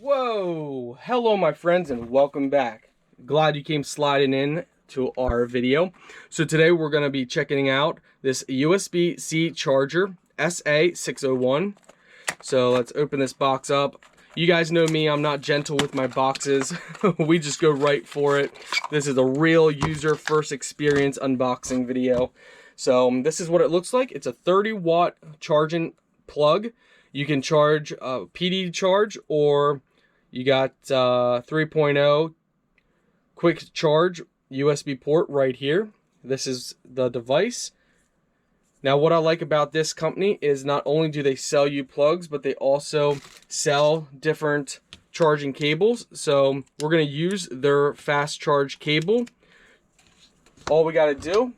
Whoa! Hello my friends and welcome back. Glad you came sliding in to our video. So today we're going to be checking out this USB-C charger SA601. So let's open this box up. You guys know me, I'm not gentle with my boxes. We just go right for it. This is a real user first experience unboxing video. So this is what it looks like. It's a 30-watt charging plug. You can charge PD charge, or you got 3.0 quick charge USB port right here. This is the device. Now what I like about this company is not only do they sell you plugs, but they also sell different charging cables. So we're going to use their fast charge cable. All we got to do,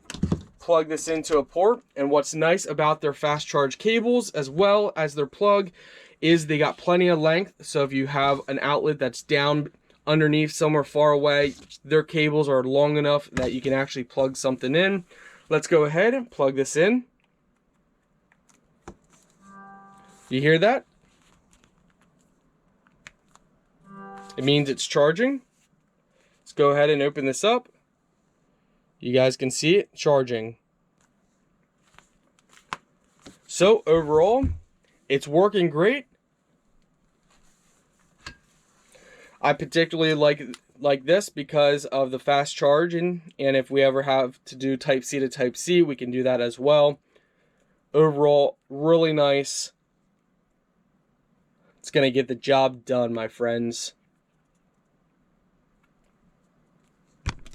plug this into a port. And what's nice about their fast charge cables as well as their plug is they got plenty of length. So if you have an outlet that's down underneath somewhere far away, their cables are long enough that you can actually plug something in. Let's go ahead and plug this in. You hear that? It means it's charging. Let's go ahead and open this up. You guys can see it charging. So overall, it's working great. I particularly like this because of the fast charging, and if we ever have to do type C to type C, we can do that as well. Overall, really nice. It's gonna get the job done, my friends.